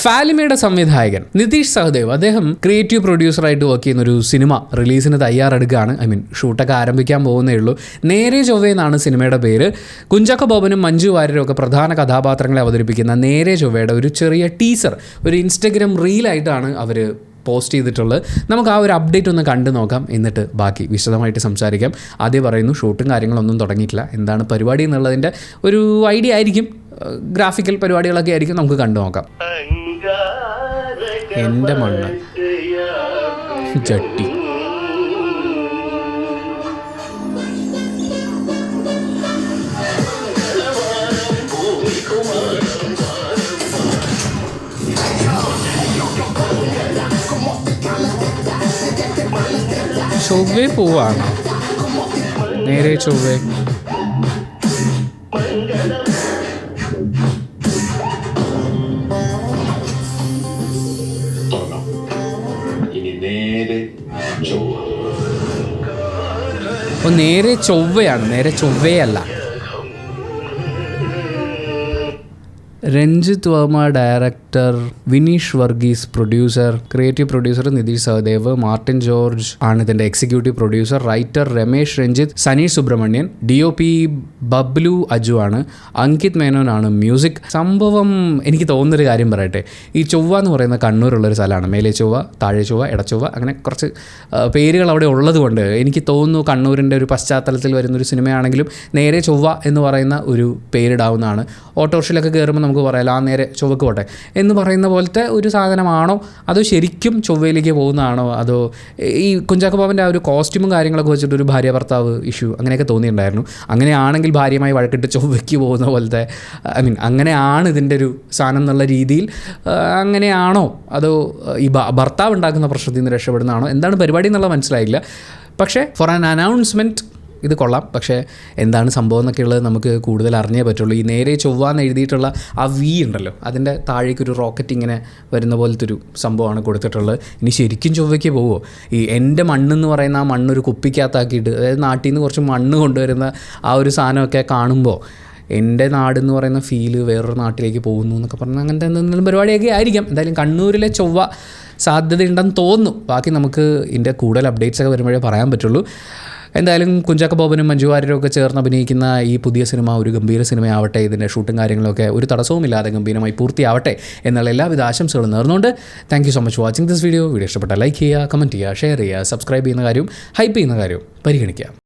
ഫാലിമയുടെ സംവിധായകൻ നിതീഷ് സഹദേവ്, അദ്ദേഹം creative പ്രൊഡ്യൂസറായിട്ട് work ചെയ്യുന്ന ഒരു സിനിമ റിലീസിന് തയ്യാറെടുക്കുകയാണ്. ഷൂട്ടൊക്കെ ആരംഭിക്കാൻ പോകുന്നേ ഉള്ളൂ. നേരെ ചൊവ്വേ എന്നാണ് സിനിമയുടെ പേര്. കുഞ്ചാക്കോ ബോബനും മഞ്ജു വാര്യരും ഒക്കെ പ്രധാന കഥാപാത്രങ്ങളെ അവതരിപ്പിക്കുന്ന നേരെ ചൊവ്വയുടെ ഒരു ചെറിയ ടീസർ, ഒരു ഇൻസ്റ്റഗ്രാം റീലായിട്ടാണ് അവർ പോസ്റ്റ് ചെയ്തിട്ടുള്ളത്. നമുക്ക് ആ ഒരു അപ്ഡേറ്റ് ഒന്ന് കണ്ടു നോക്കാം, എന്നിട്ട് ബാക്കി വിശദമായിട്ട് സംസാരിക്കാം. ആദ്യം പറയുന്നു, ഷൂട്ടും കാര്യങ്ങളൊന്നും തുടങ്ങിയിട്ടില്ല. എന്താണ് പരിപാടി എന്നുള്ളതിൻ്റെ ഒരു ഐഡിയ ആയിരിക്കും, ഗ്രാഫിക്കൽ പരിപാടികളൊക്കെ ആയിരിക്കും. നമുക്ക് കണ്ടു നോക്കാം. എൻ്റെ മണ്ണ് ചട്ടി ചൊവ്വേ പോവാണോ? നേരെ ചൊവ്വേ. നേരെ ചൊവ്വയാണ്, നേരെ ചൊവ്വയല്ല. Ranjith Varma director, Vineesh Varghese producer, creative producer Nitheesh Sahadev, Martin George ആണ് ഇതിൻ്റെ executive producer, writer Ramesh Ranjith, Saneesh Subrahmanyan, DOP Bablu Aju ആണ്, അങ്കിത് മേനോനാണ് മ്യൂസിക്. സംഭവം എനിക്ക് തോന്നുന്നൊരു കാര്യം പറയട്ടെ, ഈ ചൊവ്വ എന്ന് പറയുന്ന കണ്ണൂരുള്ളൊരു സ്ഥലമാണ്. മേലെ ചൊവ്വ, താഴെ ചൊവ്വ, ഇടച്ചൊവ്വ, അങ്ങനെ കുറച്ച് പേരുകൾ അവിടെ ഉള്ളത് കൊണ്ട് എനിക്ക് തോന്നുന്നു കണ്ണൂരിൻ്റെ ഒരു പശ്ചാത്തലത്തിൽ വരുന്നൊരു സിനിമയാണെങ്കിലും നേരെ ചൊവ്വ എന്ന് പറയുന്ന ഒരു പേരിടാവുന്നതാണ്. ഓട്ടോറിക്ഷയിലൊക്കെ കയറുമ്പോൾ നമുക്ക് പറയാലോ, ആ നേരെ ചൊവ്വക്ക് പോട്ടെ എന്ന് പറയുന്ന പോലത്തെ ഒരു സാധനമാണോ, അതോ ശരിക്കും ചൊവ്വയിലേക്ക് പോകുന്നതാണോ, അതോ ഈ കുഞ്ചാക്കോ ബോബൻ്റെ ആ ഒരു കോസ്റ്റ്യൂമും കാര്യങ്ങളൊക്കെ വെച്ചിട്ട് ഒരു ഭാര്യ ഭർത്താവ് ഇഷ്യൂ അങ്ങനെയൊക്കെ തോന്നിയിട്ടുണ്ടായിരുന്നു. അങ്ങനെയാണെങ്കിൽ ഭാര്യയുമായി വഴക്കിട്ട് ചൊവ്വയ്ക്ക് പോകുന്ന പോലത്തെ അങ്ങനെയാണ് ഇതിൻ്റെ ഒരു സാധനം എന്നുള്ള രീതിയിൽ അങ്ങനെയാണോ, അതോ ഈ ഭർത്താവ് ഉണ്ടാക്കുന്ന പ്രശ്നത്തിൽ നിന്ന് രക്ഷപ്പെടുന്നതാണോ, എന്താണ് പരിപാടി എന്നുള്ളത് മനസ്സിലായില്ല. പക്ഷേ ഫോർ ആൻ അനൗൺസ്മെൻറ്റ് ഇത് കൊള്ളാം. പക്ഷേ എന്താണ് സംഭവം എന്നൊക്കെയുള്ളത് നമുക്ക് കൂടുതൽ അറിഞ്ഞേ പറ്റുള്ളൂ. ഈ നേരെ ചൊവ്വ എന്ന് എഴുതിയിട്ടുള്ള ആ V ഉണ്ടല്ലോ, അതിൻ്റെ താഴേക്കൊരു റോക്കറ്റ് ഇങ്ങനെ വരുന്ന പോലത്തെ ഒരു സംഭവമാണ് കൊടുത്തിട്ടുള്ളത്. ഇനി ശരിക്കും ചൊവ്വയ്ക്ക് പോവുമോ? ഈ എൻ്റെ മണ്ണെന്ന് പറയുന്ന ആ മണ്ണൊരു കുപ്പിക്കകത്താക്കിയിട്ട്, അതായത് നാട്ടിൽ നിന്ന് കുറച്ച് മണ്ണ് കൊണ്ടുവരുന്ന ആ ഒരു സാധനമൊക്കെ കാണുമ്പോൾ എൻ്റെ നാടെന്ന് പറയുന്ന ഫീല് വേറൊരു നാട്ടിലേക്ക് പോകുന്നു എന്നൊക്കെ പറഞ്ഞാൽ അങ്ങനത്തെ എന്തെങ്കിലും പരിപാടിയൊക്കെ ആയിരിക്കാം. എന്തായാലും കണ്ണൂരിലെ ചൊവ്വ സാധ്യതയുണ്ടെന്ന് തോന്നുന്നു. ബാക്കി നമുക്ക് ഇതിൻ്റെ കൂടുതൽ അപ്ഡേറ്റ്സൊക്കെ വരുമ്പോഴേ പറയാൻ പറ്റുള്ളൂ. എന്തായാലും കുഞ്ചാക്കോ ബോബനും മഞ്ജു വാര്യരും ഒക്കെ ചേർന്ന് അഭിനയിക്കുന്ന ഈ പുതിയ സിനിമ ഒരു ഗംഭീര സിനിമയാവട്ടെ. ഇതിൻ്റെ ഷൂട്ടും കാര്യങ്ങളൊക്കെ ഒരു തടസ്സവുമില്ലാതെ ഗംഭീരമായി പൂർത്തിയാവട്ടെ എന്നുള്ള എല്ലാവിധ ആശംസകളും നേർന്നുകൊണ്ട് thank you so much watching this video. ഇഷ്ടപ്പെട്ടാൽ ലൈക്ക് ചെയ്യുക, കമൻറ്റ് ചെയ്യുക, ഷെയർ ചെയ്യുക, സബ്സ്ക്രൈബ് ചെയ്യുന്ന കാര്യവും ഹൈപ്പ് ചെയ്യുന്ന കാര്യവും പരിഗണിക്കുക.